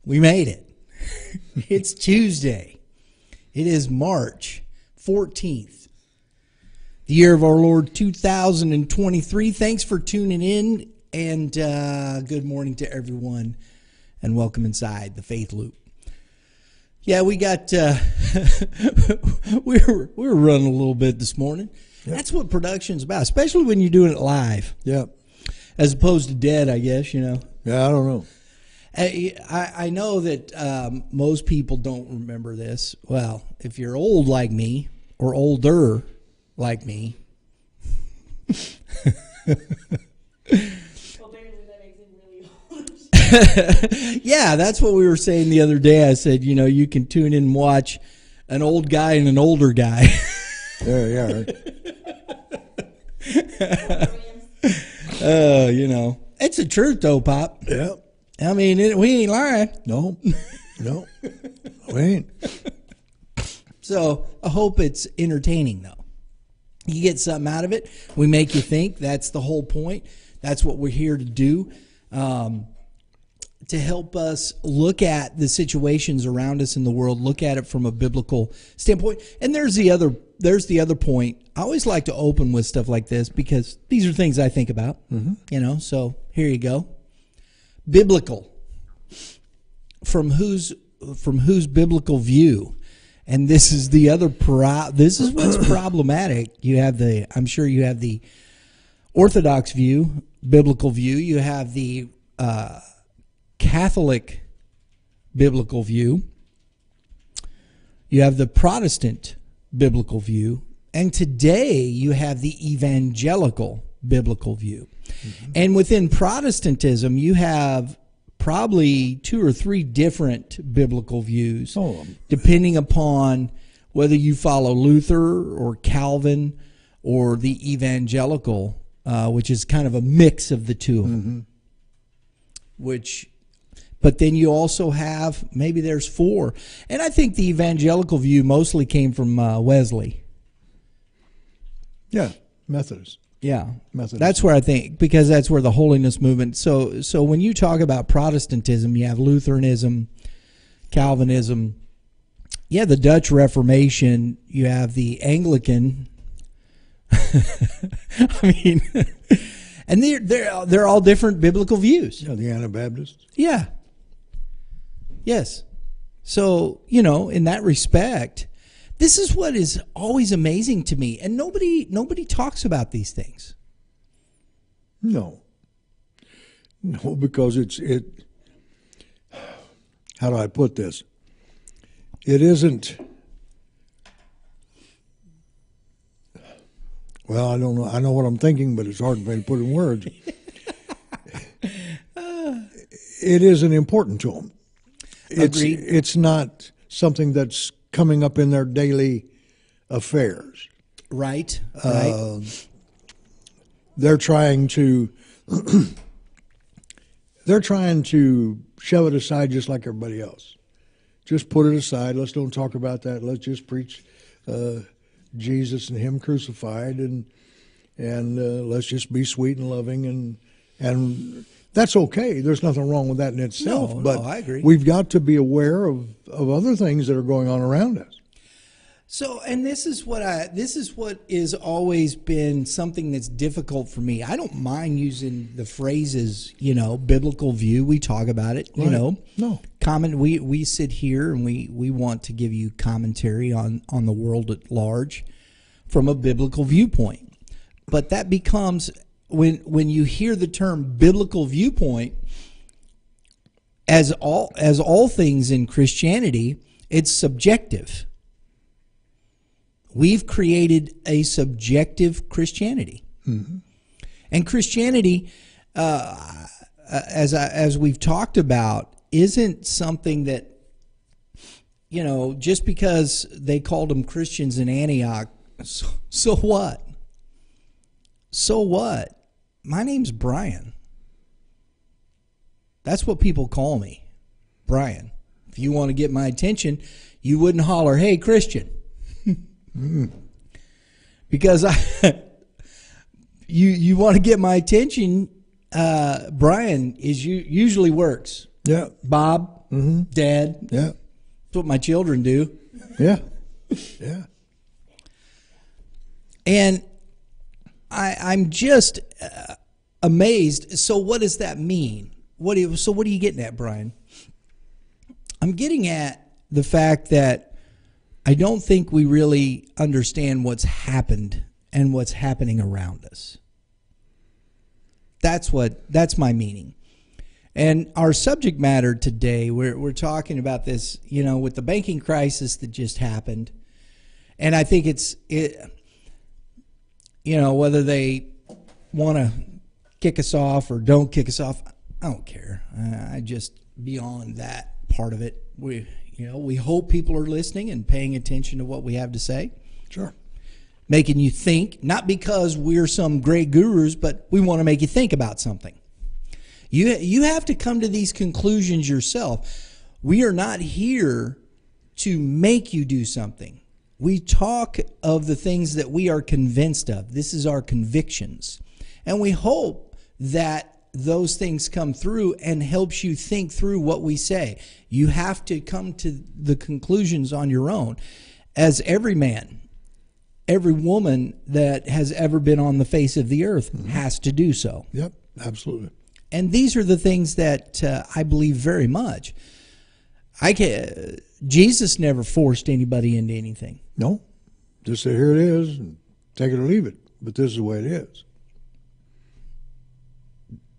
We made it. It's Tuesday. It is March 14th, the year of our Lord 2023. Thanks for tuning in, and good morning to everyone, and welcome inside the Faith Loop. Yeah, we got we were running a little bit this morning. Yep. That's what production's about, especially when you're doing it live. Yep. As opposed to dead, I guess, you know. Yeah, I don't know. I know that most people don't remember this. Well, if you're old like me or older like me. Yeah, that's what we were saying the other day. I said, you know, you can tune in and watch an old guy and an older guy. Yeah. You know, it's the truth though, Pop. Yeah. I mean, we ain't lying. No, we ain't. So I hope it's entertaining, though. You get something out of it. We make you think. That's the whole point. That's what we're here to do, to help us look at the situations around us in the world, look at it from a biblical standpoint. And there's the other point. I always like to open with stuff like this because these are things I think about. Mm-hmm. You know, so here you go. Biblical. From whose biblical view? And this is the other this is what's problematic. I'm sure you have the Orthodox view, biblical view. You have the Catholic biblical view. You have the Protestant biblical view. And today you have the evangelical biblical view. Mm-hmm. And within Protestantism, you have probably 2 or 3 different biblical views, depending upon whether you follow Luther or Calvin or the evangelical, which is kind of a mix of the two. Mm-hmm. But then you also have, maybe there's 4. And I think the evangelical view mostly came from Wesley. Yeah, Methodist. Yeah, Methodist. That's where I think, because that's where the holiness movement. So when you talk about Protestantism, you have Lutheranism, Calvinism, the Dutch Reformation, you have the Anglican. I mean, and they're all different biblical views. Yeah, the Anabaptists. Yeah. Yes. So, you know, in that respect, this is what is always amazing to me, and nobody talks about these things. No, because it. How do I put this? It isn't. Well, I don't know. I know what I'm thinking, but it's hard for me to put in words. It isn't important to them. Agreed. It's not something that's coming up in their daily affairs. Right. They're trying to shove it aside just like everybody else. Just put it aside. Let's don't talk about that. Let's just preach Jesus and Him crucified, and let's just be sweet and loving, and that's okay. There's nothing wrong with that in itself. No, but I agree. We've got to be aware of other things that are going on around us. So, and this is what is always been something that's difficult for me. I don't mind using the phrases, you know, biblical view. We talk about it, you know. No. We sit here and we want to give you commentary on the world at large from a biblical viewpoint. But that becomes, when you hear the term biblical viewpoint, as all things in Christianity, it's subjective. We've created a subjective Christianity. Mm-hmm. And Christianity, as we've talked about, isn't something that, you know, just because they called them Christians in Antioch, so what? So what? My name's Brian. That's what people call me, Brian. If you want to get my attention, you wouldn't holler, "Hey, Christian." Because you want to get my attention, Brian usually works. Yeah. Bob, Dad. Yeah. That's what my children do. Yeah. Yeah. And I'm just amazed. So what does that mean? What are you getting at, Brian? I'm getting at the fact that I don't think we really understand what's happened and what's happening around us. That's my meaning. And our subject matter today, we're talking about this, with the banking crisis that just happened. And I think whether they want to kick us off or don't kick us off, I don't care. I just beyond that part of it. We hope people are listening and paying attention to what we have to say. Sure. Making you think, not because we're some great gurus, but we want to make you think about something. You have to come to these conclusions yourself. We are not here to make you do something. We talk of the things that we are convinced of. This is our convictions. And we hope that those things come through and helps you think through what we say. You have to come to the conclusions on your own. As every man, every woman that has ever been on the face of the earth has to do so. Yep, absolutely. And these are the things that I believe very much. Jesus never forced anybody into anything. No, just say, here it is, and take it or leave it. But this is the way it is.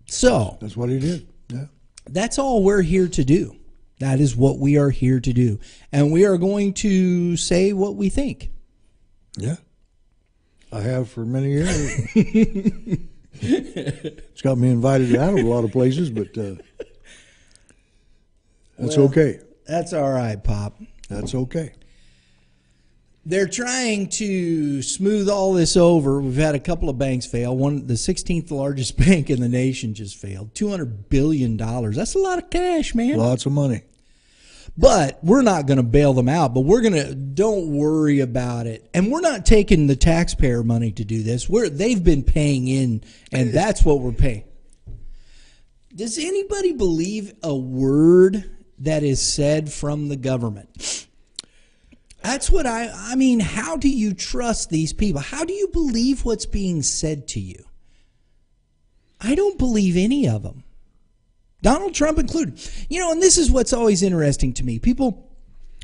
So that's what he did. Yeah. That's all we're here to do. That is what we are here to do. And we are going to say what we think. Yeah. I have for many years. It's got me invited out of a lot of places, but that's okay. That's all right, Pop. That's okay. They're trying to smooth all this over. We've had a couple of banks fail. The 16th largest bank in the nation just failed. $200 billion. That's a lot of cash, man. Lots of money. But we're not going to bail them out. But don't worry about it. And we're not taking the taxpayer money to do this. They've been paying in, and that's what we're paying. Does anybody believe a word that is said from the government? That's what I mean, how do you trust these people? How do you believe what's being said to you? I don't believe any of them. Donald Trump included. And this is what's always interesting to me. People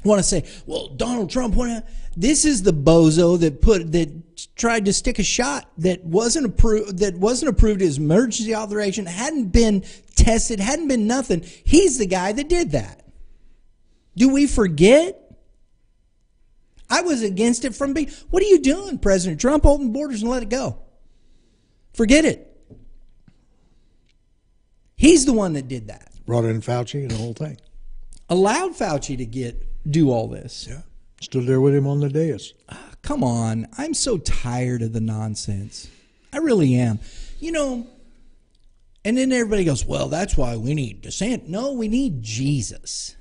want to say, well, Donald Trump, this is the bozo that tried to stick a shot that wasn't approved as emergency authorization, hadn't been tested, hadn't been nothing. He's the guy that did that. Do we forget? I was against it from being. What are you doing, President Trump? Open borders and let it go. Forget it. He's the one that did that. Brought in Fauci and the whole thing. Allowed Fauci to do all this. Yeah. Stood there with him on the dais. Come on. I'm so tired of the nonsense. I really am. And then everybody goes, well, that's why we need DeSantis. No, we need Jesus.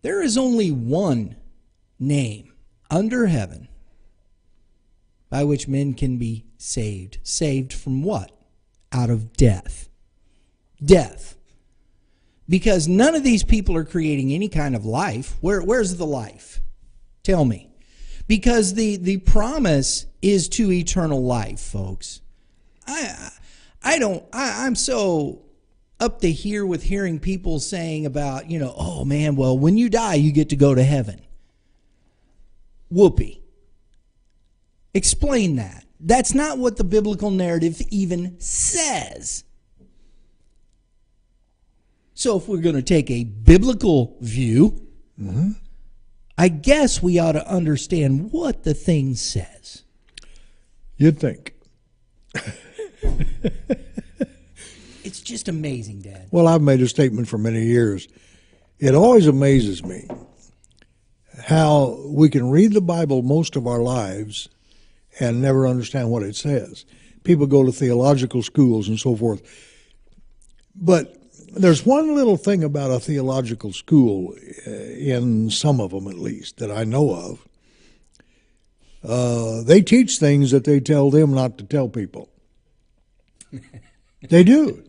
There is only one name under heaven by which men can be saved. Saved from what? Out of death. Death. Because none of these people are creating any kind of life. Where's the life? Tell me. Because the promise is to eternal life, folks. I'm so up to here with hearing people saying about, oh man, well, when you die, you get to go to heaven. Whoopee. Explain that. That's not what the biblical narrative even says. So if we're going to take a biblical view, I guess we ought to understand what the thing says. You'd think. It's just amazing, Dad. Well, I've made a statement for many years. It always amazes me how we can read the Bible most of our lives and never understand what it says. People go to theological schools and so forth. But there's one little thing about a theological school, in some of them at least, that I know of. They teach things that they tell them not to tell people. They do.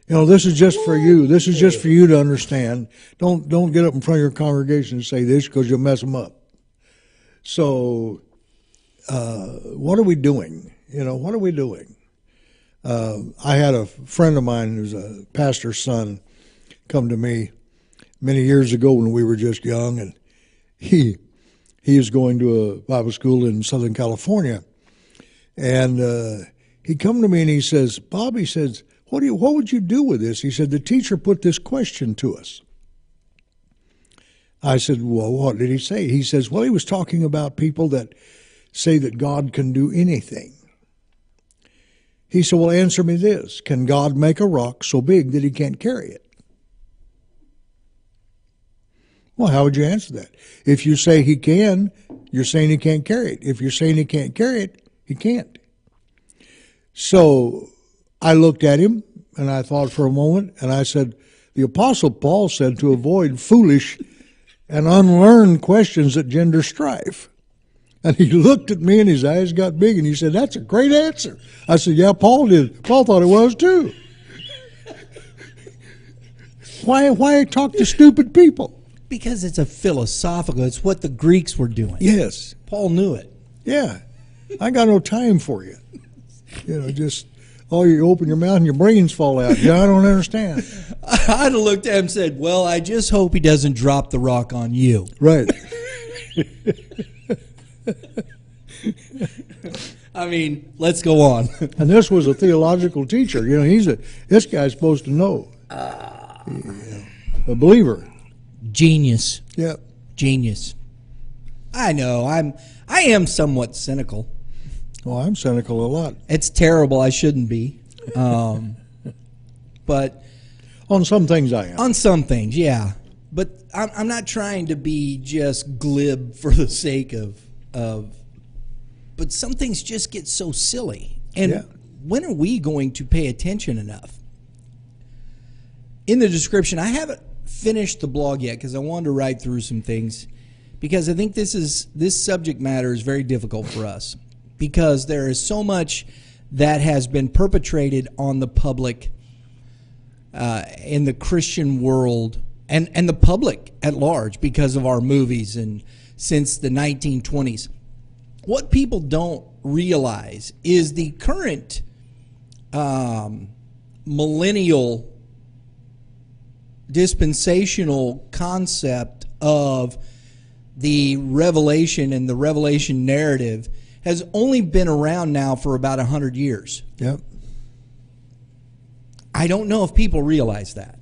You know, this is just for you. This is just for you to understand. Don't get up in front of your congregation and say this because you'll mess them up. So, what are we doing? You know, what are we doing? I had a friend of mine who's a pastor's son come to me many years ago when we were just young, and he was going to a Bible school in Southern California, and he come to me and he says, "Bob," he says, what would you do with this? He said, "The teacher put this question to us." I said, "Well, what did he say?" He says, "Well, he was talking about people that say that God can do anything." He said, "Well, answer me this. Can God make a rock so big that he can't carry it?" Well, how would you answer that? If you say he can, you're saying he can't carry it. If you're saying he can't carry it, he can't. So I looked at him and I thought for a moment, and I said, the Apostle Paul said to avoid foolish and unlearned questions that gender strife. And he looked at me and his eyes got big and he said, "That's a great answer." I said, "Yeah, Paul did. Paul thought it was too." Why talk to stupid people? Because it's a philosophical, it's what the Greeks were doing. Yes. Paul knew it. Yeah. I got no time for you. You know, just, you open your mouth and your brains fall out. Yeah, I don't understand. I'd have looked at him and said, "Well, I just hope he doesn't drop the rock on you." Right. I mean, let's go on. And this was a theological teacher. You know, this guy's supposed to know. A believer. Genius. Yep. Genius. I know. I am somewhat cynical. Well, I'm cynical a lot. It's terrible. I shouldn't be. But on some things I am. On some things, yeah. But I'm not trying to be just glib for the sake of but some things just get so silly. And when are we going to pay attention enough? In the description, I haven't finished the blog yet because I wanted to write through some things, because I think this subject matter is very difficult for us, because there is so much that has been perpetrated on the public in the Christian world and the public at large because of our movies and since the 1920s. What people don't realize is the current millennial dispensational concept of the revelation and the revelation narrative has only been around now for about 100 years. Yep. I don't know if people realize that.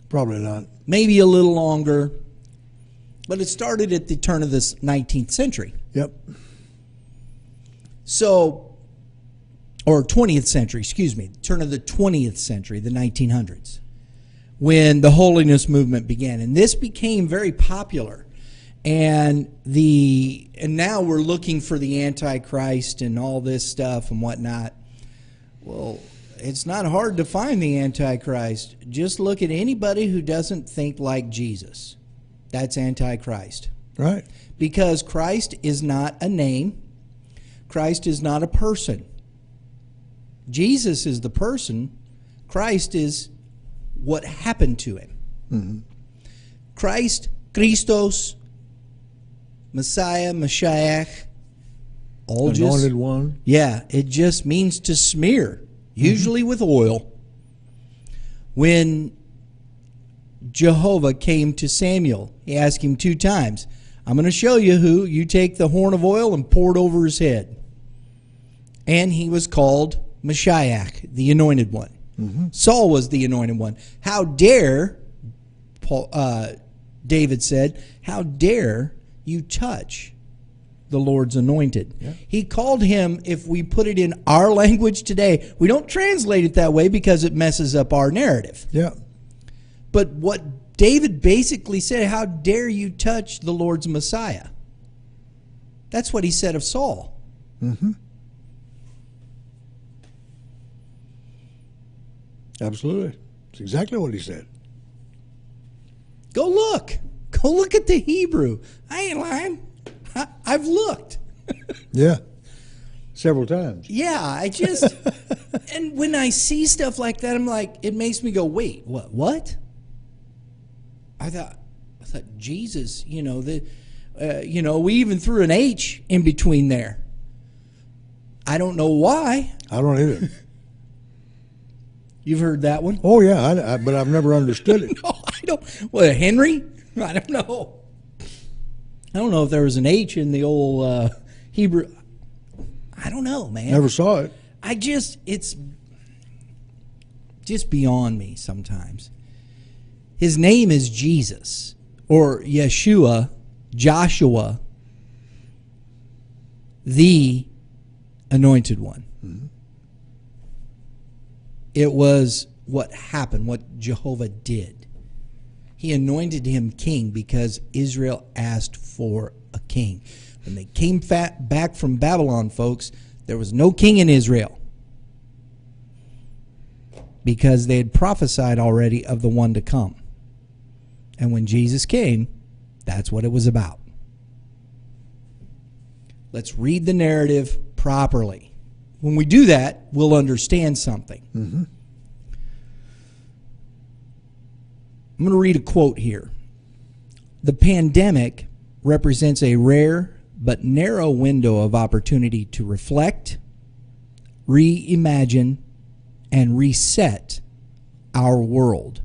Probably not. Maybe a little longer, but it started at the turn of this 19th century. Yep. So, or 20th century, excuse me, turn of the 20th century, the 1900s, when the holiness movement began. And this became very popular. And now we're looking for the Antichrist and all this stuff and whatnot. Well, it's not hard to find the Antichrist. Just look at anybody who doesn't think like Jesus. That's Antichrist. Right. Because Christ is not a name. Christ is not a person. Jesus is the person. Christ is what happened to him. Mm-hmm. Christ, Christos, Messiah, Mashiach, all Anointed one. Yeah, it just means to smear, usually with oil. When Jehovah came to Samuel, he asked him 2 times, "I'm going to show you who. You take the horn of oil and pour it over his head." And he was called Mashiach, the anointed one. Mm-hmm. Saul was the anointed one. How dare, David said, "How dare you touch the Lord's anointed?" Yeah. He called him, if we put it in our language today, we don't translate it that way because it messes up our narrative. Yeah. But what David basically said, "How dare you touch the Lord's Messiah?" That's what he said of Saul. Mm-hmm. Absolutely. That's exactly what he said. Go look. Go look at the Hebrew. I ain't lying. I've looked. Yeah. several times. Yeah, I just, and when I see stuff like that, I'm like, it makes me go, wait, what? I thought Jesus, we even threw an H in between there. I don't know why. I don't either. You've heard that one? Oh, yeah, but I've never understood it. No, I don't. What, Henry? I don't know. I don't know if there was an H in the old Hebrew. I don't know, man. Never saw it. It's just beyond me sometimes. His name is Jesus, or Yeshua, Joshua, the Anointed One. Mm-hmm. It was what happened, what Jehovah did. He anointed him king because Israel asked for a king. When they came back from Babylon, folks, there was no king in Israel because they had prophesied already of the one to come. And when Jesus came, that's what it was about. Let's read the narrative properly. When we do that, we'll understand something. Mm-hmm. I'm going to read a quote here. The pandemic represents a rare but narrow window of opportunity to reflect, reimagine, and reset our world.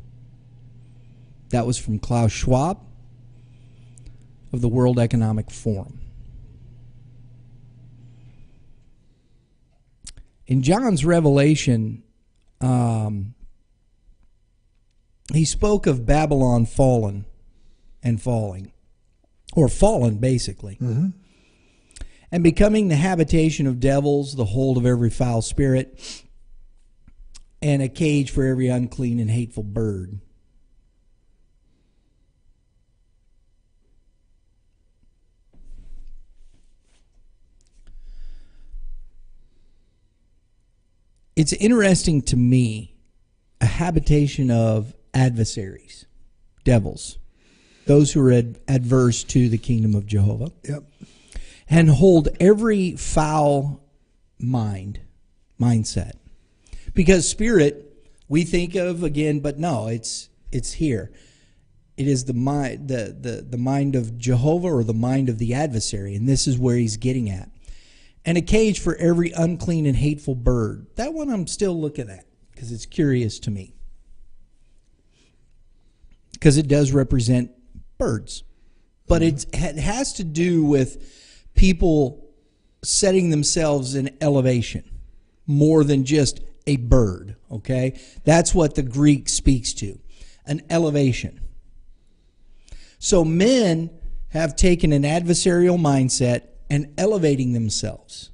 That was from Klaus Schwab of the World Economic Forum. In John's Revelation, he spoke of Babylon fallen and falling, or fallen basically, mm-hmm. and becoming the habitation of devils, the hold of every foul spirit, and a cage for every unclean and hateful bird. It's interesting to me, a habitation of adversaries, devils, those who are adverse to the kingdom of Jehovah. Yep. And hold every foul mindset. Because spirit, we think of again, but no, it's here. It is the mind, the mind of Jehovah, or the mind of the adversary, and this is where he's getting at. And a cage for every unclean and hateful bird. That one I'm still looking at because it's curious to me. Because it does represent birds. But mm-hmm. it has to do with people setting themselves in elevation more than just a bird, okay? That's what the Greek speaks to, an elevation. So men have taken an adversarial mindset and elevating themselves.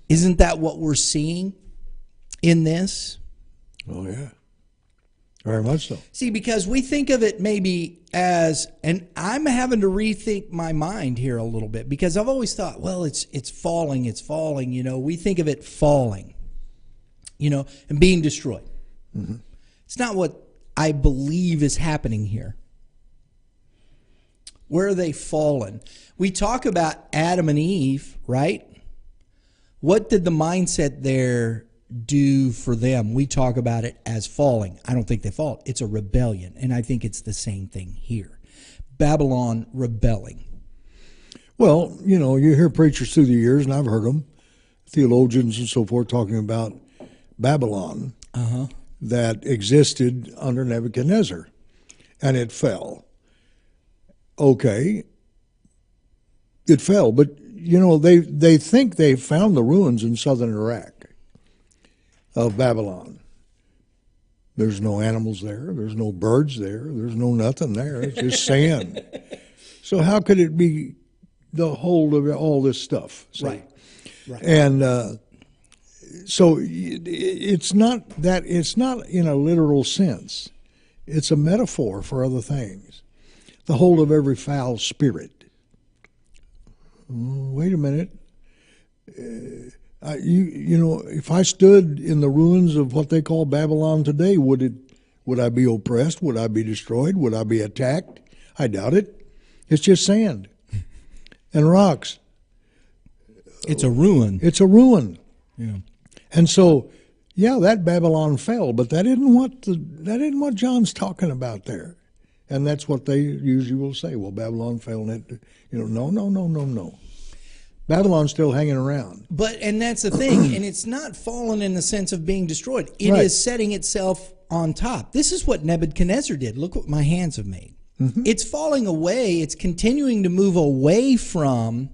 Isn't that what we're seeing in this? Oh, yeah. Very much so. See, because we think of it maybe as, and I'm having to rethink my mind here a little bit, because I've always thought, well, it's falling, we think of it falling, and being destroyed. Mm-hmm. It's not what I believe is happening here. Where are they fallen? We talk about Adam and Eve, right? What did the mindset there do for them? We talk about it as falling. I don't think they fall. It's a rebellion, and I think it's the same thing here. Babylon rebelling. Well, you hear preachers through the years, and I've heard them, theologians and so forth, talking about Babylon that existed under Nebuchadnezzar, and it fell. Okay, it fell, but they think they found the ruins in southern Iraq of Babylon. There's no animals there. There's no birds there. There's no nothing there. It's just sand. So how could it be the hold of all this stuff? See? Right. And so it's not that. It's not in a literal sense. It's a metaphor for other things. The hold of every foul spirit. Wait a minute. If I stood in the ruins of what they call Babylon today, would I be oppressed? Would I be destroyed? Would I be attacked? I doubt it. It's just sand and rocks. It's a ruin. It's a ruin. Yeah. And so, yeah, that Babylon fell, but that isn't what John's talking about there. And that's what they usually will say. Well, Babylon fell, and no. Babylon's still hanging around. And that's the thing, and it's not fallen in the sense of being destroyed. It is setting itself on top. This is what Nebuchadnezzar did. Look what my hands have made. Mm-hmm. It's falling away. It's continuing to move away from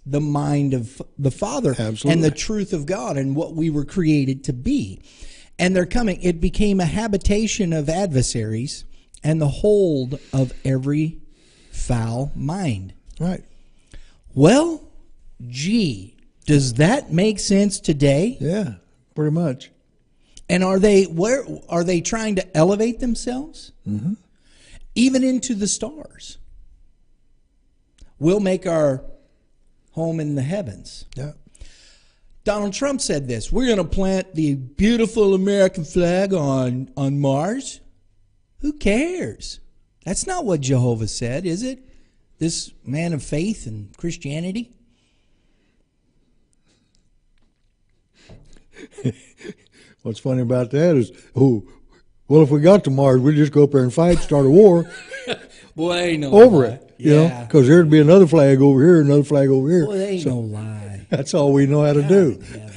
the mind of the Father and the truth of God and what we were created to be. And they're coming. It became a habitation of adversaries and the hold of every foul mind. Right. Well, gee, does that make sense today? Yeah, pretty much. And are they trying to elevate themselves? Mm-hmm. Even into the stars. We'll make our home in the heavens. Yeah. Donald Trump said this: we're going to plant the beautiful American flag on Mars. Who cares? That's not what Jehovah said, is it? This man of faith and Christianity? What's funny about that is, well, if we got to Mars, we'd just go up there and fight, start a war. Boy, ain't no over lie. it, you know, because there'd be another flag over here, another flag over here. Boy, ain't no lie. That's all we know how to do. Yeah.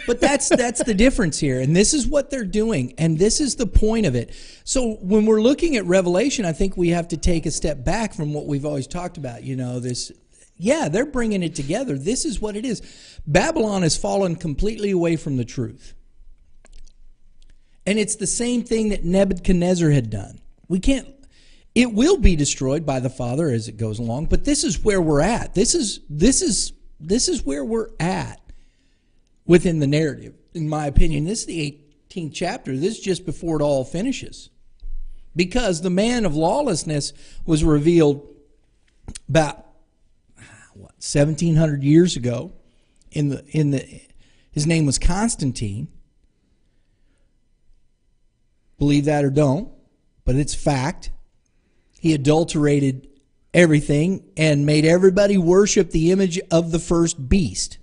But that's the difference here, and this is what they're doing, and this is the point of it. So when we're looking at Revelation, I think we have to take a step back from what we've always talked about. You know, they're bringing it together. This is what it is. Babylon has fallen completely away from the truth. And it's the same thing that Nebuchadnezzar had done. It will be destroyed by the Father as it goes along, but this is where we're at. This is where we're at within the narrative, in my opinion. This is the 18th chapter. This is just before it all finishes. Because the man of lawlessness was revealed about 1,700 years ago. His name was Constantine. Believe that or don't, but it's fact. He adulterated everything and made everybody worship the image of the first beast.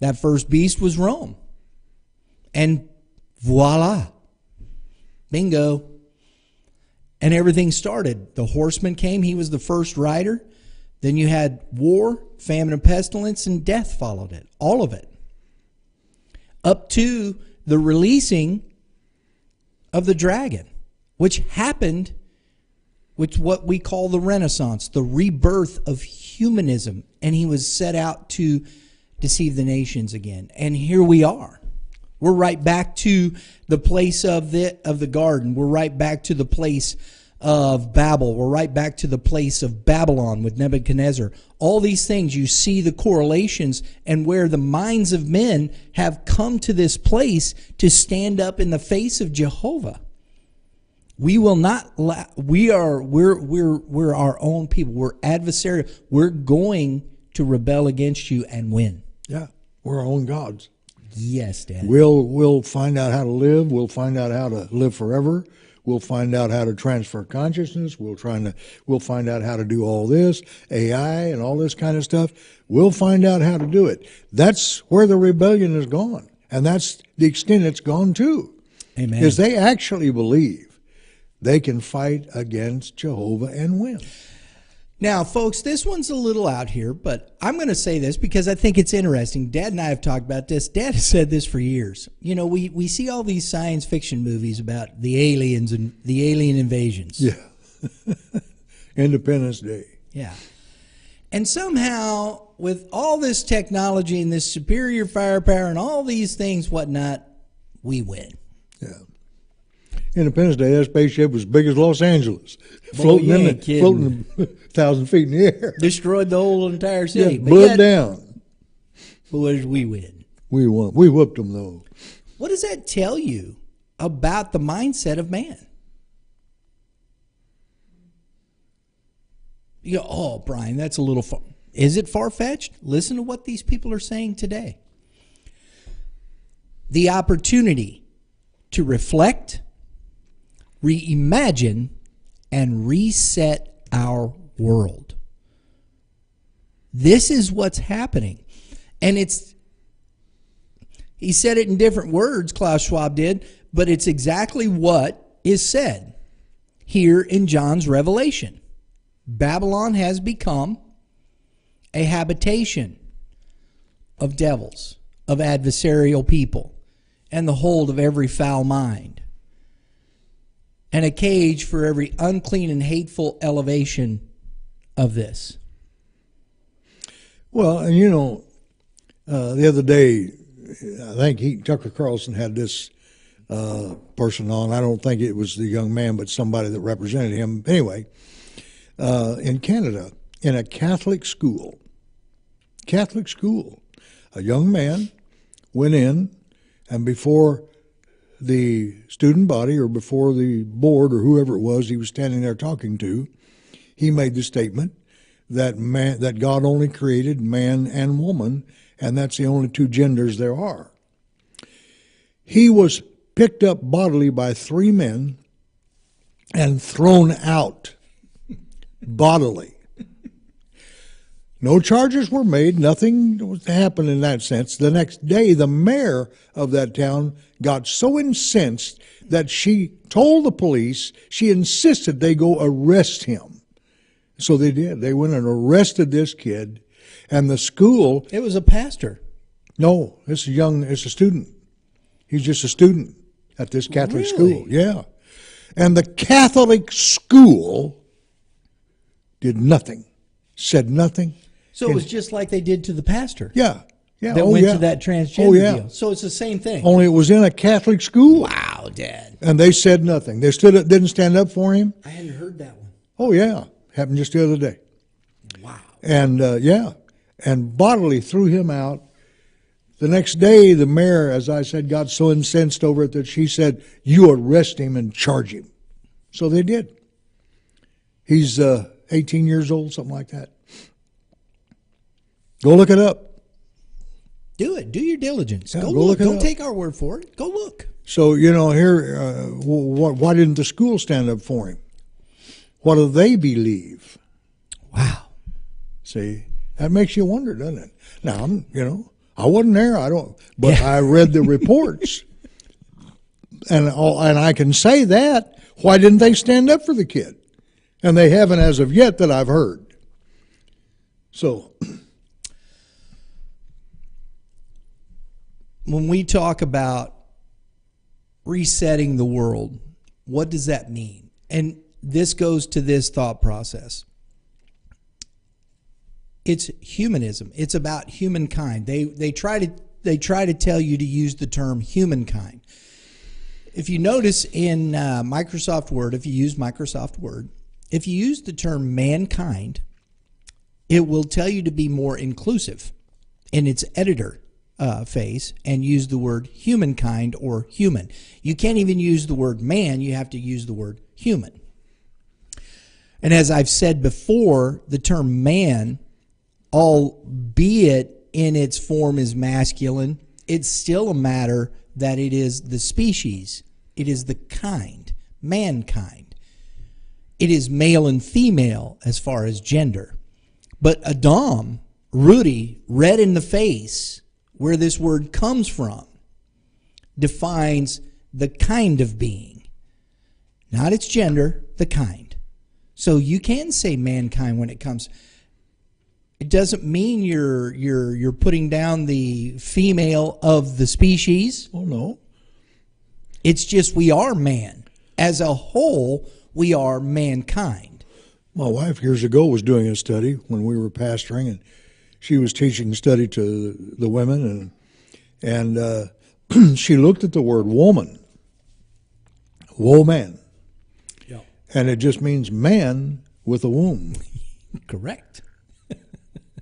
That first beast was Rome. And voila. Bingo. And everything started. The horseman came. He was the first rider. Then you had war, famine and pestilence, and death followed it. All of it. Up to the releasing of the dragon, which happened with what we call the Renaissance, the rebirth of humanism. And he was set out to deceive the nations again. And here we are. We're right back to the place of the garden. We're right back to the place of Babel. We're right back to the place of Babylon with Nebuchadnezzar. All these things, you see the correlations and where the minds of men have come to this place to stand up in the face of Jehovah. We will not. We're our own people. We're adversarial. We're going to rebel against you and win. Yeah, we're our own gods. Yes, Dad. We'll find out how to live. We'll find out how to live forever. We'll find out how to transfer consciousness. We'll find out how to do all this, AI and all this kind of stuff. We'll find out how to do it. That's where the rebellion is gone. And that's the extent it's gone to. Amen. Because they actually believe they can fight against Jehovah and win. Now, folks, this one's a little out here, but I'm going to say this because I think it's interesting. Dad and I have talked about this. Dad has said this for years. You know, we see all these science fiction movies about the aliens and the alien invasions. Yeah. Independence Day. Yeah. And somehow, with all this technology and this superior firepower and all these things, whatnot, we win. Yeah. Independence Day, that spaceship was as big as Los Angeles, floating 1,000 feet in the air. Destroyed the whole entire city. Yeah, blew it down. But what did we win? We won. We whooped them, though. What does that tell you about the mindset of man? You go, oh, Brian, that's a little far. Is it far-fetched? Listen to what these people are saying today. The opportunity to reflect, reimagine, and reset our world. This is what's happening. And he said it in different words, Klaus Schwab did, but it's exactly what is said here in John's Revelation. Babylon has become a habitation of devils, of adversarial people, and the hold of every foul mind, and a cage for every unclean and hateful elevation of this. Well, and you know, the other day, I think Tucker Carlson had this person on. I don't think it was the young man, but somebody that represented him. Anyway, in Canada, in a Catholic school, a young man went in, and before the student body or before the board or whoever it was he was standing there talking to, he made the statement that God only created man and woman, and that's the only two genders there are. He was picked up bodily by three men and thrown out bodily. No charges were made. Nothing happened in that sense. The next day, the mayor of that town got so incensed that she told the police, she insisted they go arrest him. So they did. They went and arrested this kid, and the school... It was a pastor. No, it's a student. He's just a student at this Catholic school. Yeah. And the Catholic school did nothing, said nothing. So it was just like they did to the pastor. Yeah. That went to that transgender deal. So it's the same thing. Only it was in a Catholic school. Wow, Dad. And they said nothing. They didn't stand up for him. I hadn't heard that one. Oh, yeah. Happened just the other day. Wow. And, and bodily threw him out. The next day, the mayor, as I said, got so incensed over it that she said, "You arrest him and charge him." So they did. He's 18 years old, something like that. Go look it up. Do it. Do your diligence. Yeah, go look look. it Don't up. take our word for it. Go look. So, you know, here, why didn't the school stand up for him? What do they believe? Wow. See, that makes you wonder, doesn't it? Now, I wasn't there. But I read the reports, and I can say that. Why didn't they stand up for the kid? And they haven't as of yet that I've heard. So, when we talk about resetting the world, what does that mean? And this goes to this thought process. It's humanism. It's about humankind. They try to tell you to use the term humankind. If you notice in Microsoft Word, if you use Microsoft Word, if you use the term mankind, it will tell you to be more inclusive in its editor phase and use the word humankind or human. You can't even use the word man. You have to use the word human. And as I've said before, the term man, albeit in its form is masculine, it's still a matter that it is the species. It is the kind, mankind. It is male and female as far as gender. But Adam, Rudy, red in the face, where this word comes from, defines the kind of being. Not its gender, the kind. So you can say mankind when it comes. It doesn't mean you're putting down the female of the species. oh no. It's just we are man. As a whole, we are mankind. My wife years ago was doing a study when we were pastoring, and she was teaching study to the women, and she looked at the word woman, woman, and it just means man with a womb. Correct.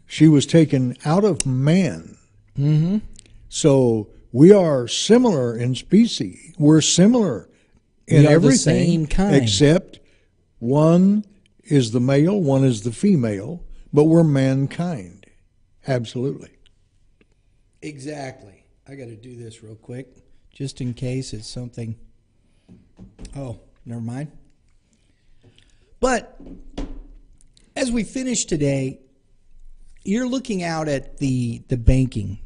She was taken out of man. Mm-hmm. So we are similar in species. We're similar in everything, the same kind. Except one is the male, one is the female, but we're mankind. Absolutely. Exactly. I got to do this real quick, just in case it's something. Oh, never mind. But as we finish today, you're looking out at the banking.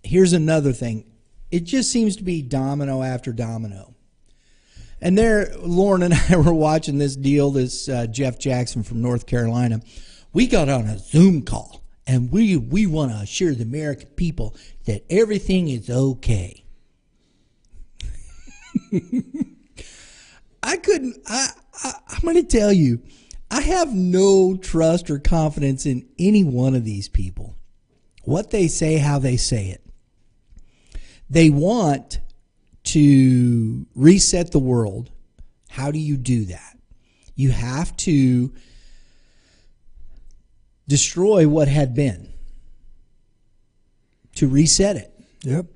Here's another thing. It just seems to be domino after domino. And there, Lauren and I were watching this deal, this Jeff Jackson from North Carolina. We got on a Zoom call, and we want to assure the American people that everything is okay. I'm going to tell you, I have no trust or confidence in any one of these people. What they say, how they say it. They want to reset the world. How do you do that? You have to destroy what had been to reset it. Yep.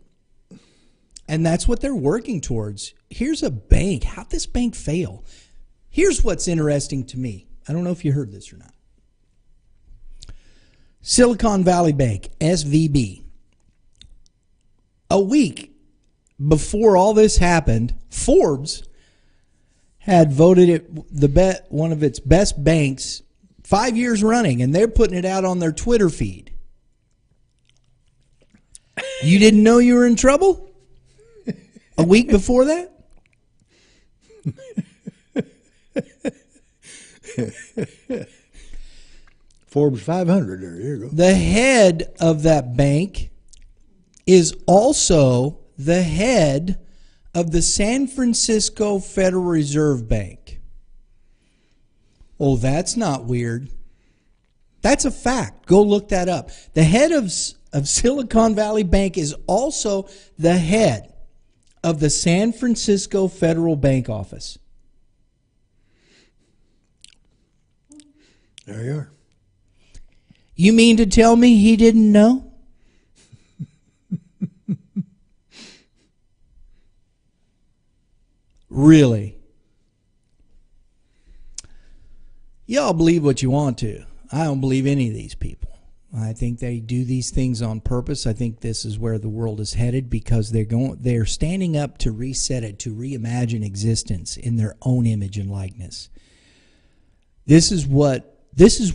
And that's what they're working towards. Here's a bank. How'd this bank fail? Here's what's interesting to me. I don't know if you heard this or not. Silicon Valley Bank, SVB. A week before all this happened, Forbes had voted it one of its best banks 5 years running, and they're putting it out on their Twitter feed. You didn't know you were in trouble? A week before that? Forbes 500 there, you go. The head of that bank is also the head of the San Francisco Federal Reserve Bank. Oh, that's not weird. That's a fact. Go look that up. The head of Silicon Valley Bank is also the head of the San Francisco Federal Bank Office. There you are. You mean to tell me he didn't know? Really? Y'all believe what you want to. I don't believe any of these people. I think they do these things on purpose. I think this is where the world is headed because they're standing up to reset it, to reimagine existence in their own image and likeness. This is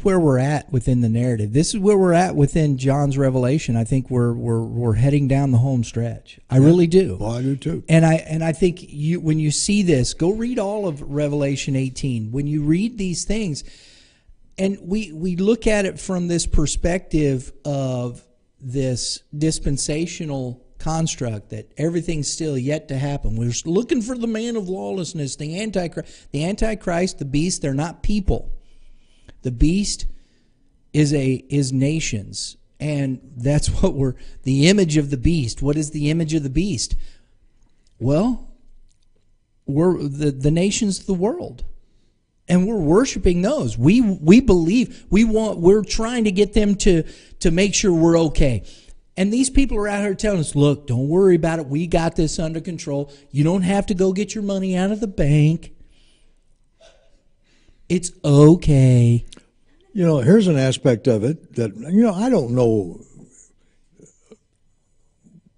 where we're at within the narrative. This is where we're at within John's revelation. I think we're heading down the home stretch. I really do. Well, I do too. And I think when you see this, go read all of Revelation 18. When you read these things, and we look at it from this perspective of this dispensational construct that everything's still yet to happen. We're looking for the man of lawlessness, the Antichrist, the beast. They're not people. The beast is nations, and that's what the image of the beast. What is the image of the beast? Well, we're the nations of the world, and we're worshiping those. We believe we're trying to get them to make sure we're okay. And these people are out here telling us, look, don't worry about it. We got this under control. You don't have to go get your money out of the bank. It's okay. You know, here's an aspect of it that, I don't know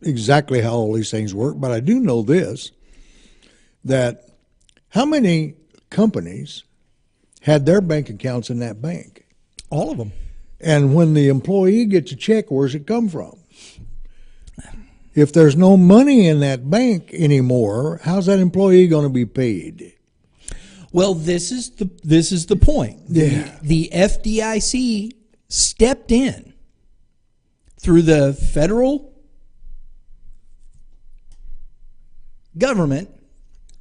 exactly how all these things work, but I do know this, that how many companies had their bank accounts in that bank? All of them. And when the employee gets a check, where's it come from? If there's no money in that bank anymore, how's that employee going to be paid? Well, this is the point. Yeah. The FDIC stepped in through the federal government,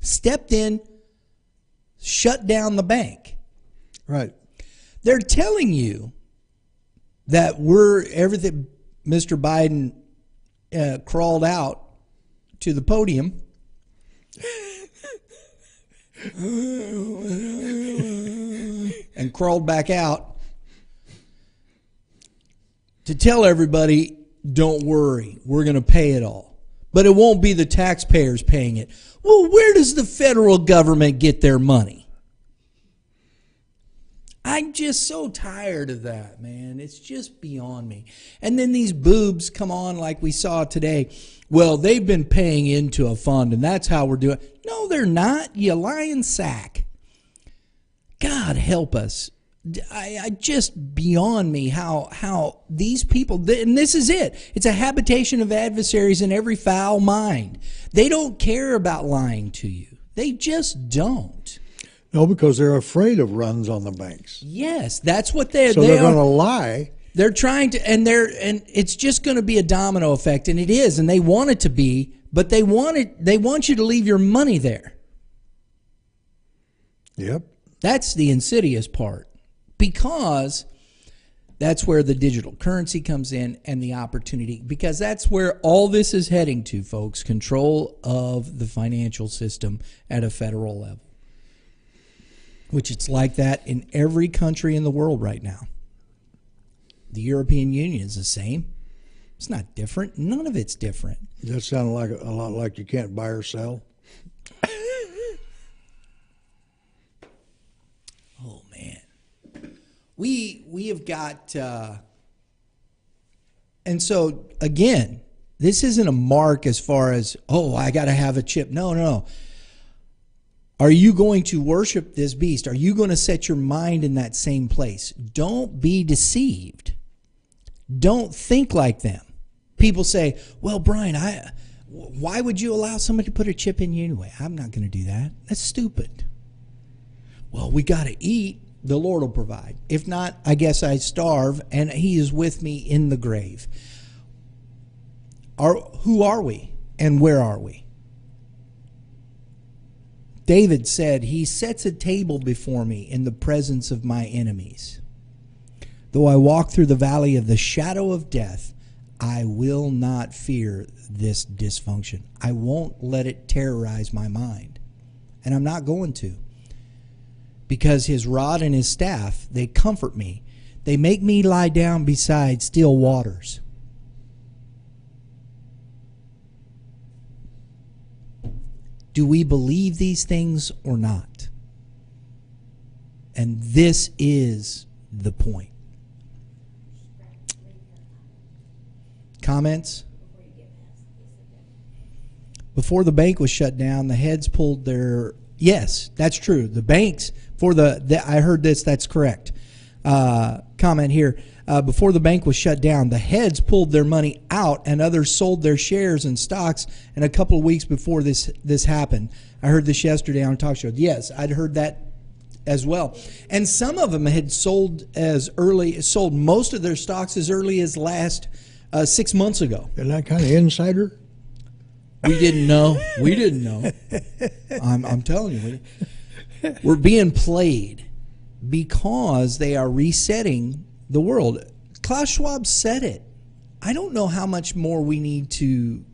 stepped in, shut down the bank. Right. They're telling you that everything. Mr. Biden crawled out to the podium. And crawled back out to tell everybody, don't worry, we're going to pay it all. But it won't be the taxpayers paying it. Well, where does the federal government get their money? I'm just so tired of that, man. It's just beyond me. And then these boobs come on like we saw today. Well, they've been paying into a fund, and that's how we're doing it. No, they're not, you lying sack. God help us. I just beyond me how these people, and this is it. It's a habitation of adversaries in every foul mind. They don't care about lying to you. They just don't. No, because they're afraid of runs on the banks. Yes, that's what they're. So they're going to lie. They're trying to, and it's just going to be a domino effect, and it is, and they want it to be, but they want you to leave your money there. Yep. That's the insidious part, because that's where the digital currency comes in and the opportunity, because that's where all this is heading to, folks. Control of the financial system at a federal level, which it's like that in every country in the world right now. The European Union is the same. It's not different. None of it's different. That sounded like a lot like you can't buy or sell. Oh man, we have got, and so again, this isn't a mark as far as, oh, I got to have a chip. No. Are you going to worship this beast? Are you going to set your mind in that same place? Don't be deceived. Don't think like them. People say, well, Brian, why would you allow somebody to put a chip in you anyway? I'm not going to do that. That's stupid. Well, we got to eat. The Lord will provide. If not, I guess I starve, and he is with me in the grave. Who are we, and where are we? David said, he sets a table before me in the presence of my enemies. Though I walk through the valley of the shadow of death, I will not fear this dysfunction. I won't let it terrorize my mind. And I'm not going to. Because his rod and his staff, they comfort me. They make me lie down beside still waters. Do we believe these things or not? And this is the point. Comments? Before the bank was shut down, the heads pulled their... Yes, that's true. The banks, I heard this, that's correct. Comment here. Before the bank was shut down, the heads pulled their money out and others sold their shares and stocks. And a couple of weeks before this happened, I heard this yesterday on a talk show. Yes, I'd heard that as well. And some of them had sold most of their stocks as early as last 6 months ago. Isn't that kind of insider? We didn't know. We didn't know. I'm telling you, we're being played because they are resetting the world. Klaus Schwab said it. I don't know how much more we need to.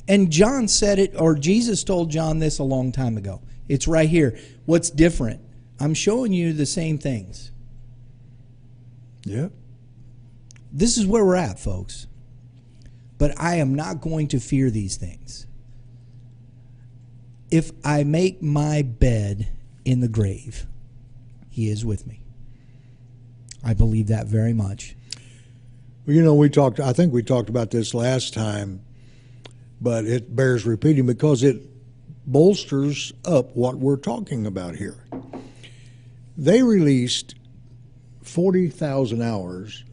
And John said it, or Jesus told John this a long time ago. It's right here. What's different? I'm showing you the same things. Yep. This is where we're at, folks. But I am not going to fear these things. If I make my bed in the grave, he is with me. I believe that very much. Well, I think we talked about this last time, but it bears repeating because it bolsters up what we're talking about here. They released 40,000 hours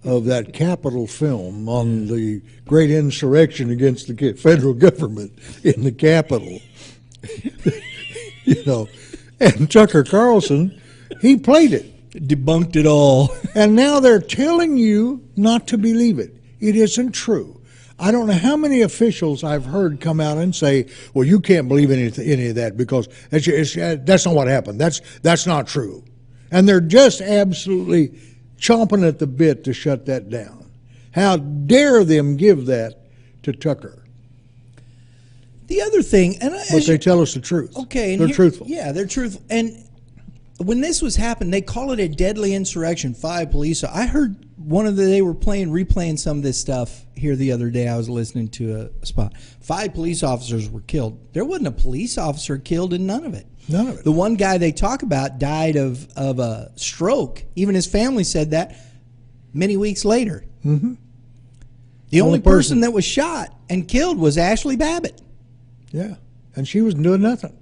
of that Capitol film on the great insurrection against the federal government in the Capitol. And Tucker Carlson, he played it. Debunked it all. And now they're telling you not to believe it. It isn't true. I don't know how many officials I've heard come out and say, well, you can't believe any of that because that's not what happened. That's not true. And they're just absolutely chomping at the bit to shut that down. How dare them give that to Tucker? The other thing, but they tell us the truth. Okay, they're truthful. Yeah, they're truthful. And when this was happening, they call it a deadly insurrection. 5 police. I heard they were replaying some of this stuff here the other day. I was listening to a spot. 5 police officers were killed. There wasn't a police officer killed in none of it. None of it. The one guy they talk about died of a stroke. Even his family said that many weeks later. Mm-hmm. The only person that was shot and killed was Ashley Babbitt. Yeah, and she was doing nothing.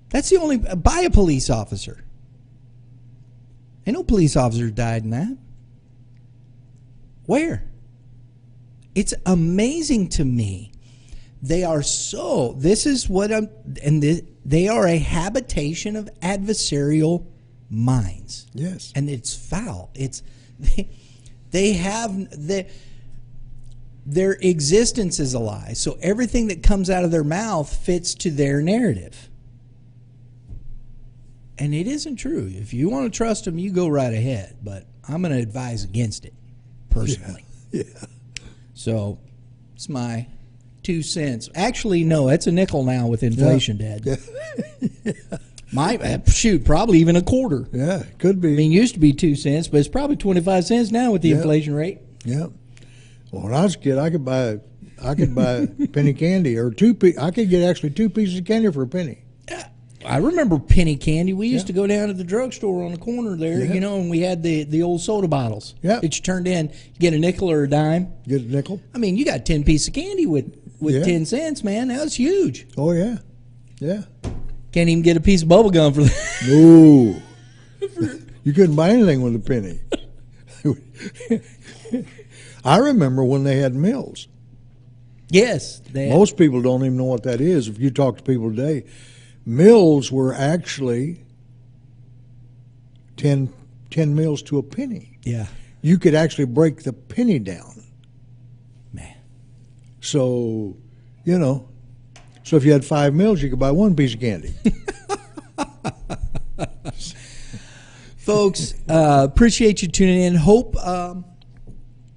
That's the only by a police officer. Ain't no police officer died in that. Where? It's amazing to me. They are so, this is what I'm, and they are a habitation of adversarial minds. Yes. And it's foul. It's, they have, their existence is a lie. So everything that comes out of their mouth fits to their narrative. And it isn't true. If you want to trust them, you go right ahead. But I'm going to advise against it, personally. Yeah. So it's my 2 cents. Actually, no, that's a nickel now with inflation, Dad. Yeah. Probably even a quarter. Yeah, could be. I mean, it used to be 2 cents, but it's probably 25 cents now with the inflation rate. Yeah. Well, when I was a kid, I could buy penny candy or I could get actually 2 pieces of candy for a penny. I remember penny candy. We used to go down to the drugstore on the corner there, Yeah. you know, and we had the old soda bottles Yeah. that you turned in. You get a nickel or a dime. Get a nickel. I mean, you got 10 pieces of candy with Yeah. 10 cents, man. That was huge. Oh, yeah. Yeah. Can't even get a piece of bubble gum for that. No. You couldn't buy anything with a penny. I remember when they had mills. Yes. Most people don't even know what that is. If you talk to people today, mills were actually 10 mills to a penny. Yeah. You could actually break the penny down. Man. So, so if you had 5 mills, you could buy 1 piece of candy. Folks, appreciate you tuning in. Hope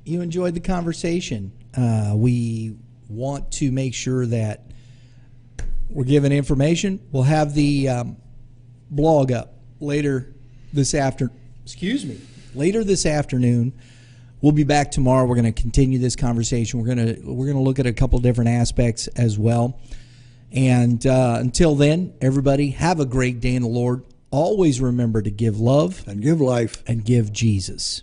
you enjoyed the conversation. We want to make sure that we're giving information. We'll have the blog up later this afternoon. Later this afternoon. We'll be back tomorrow. We're going to continue this conversation. We're going to look at a couple different aspects as well. And until then, everybody, have a great day in the Lord. Always remember to give love And give life. and give Jesus.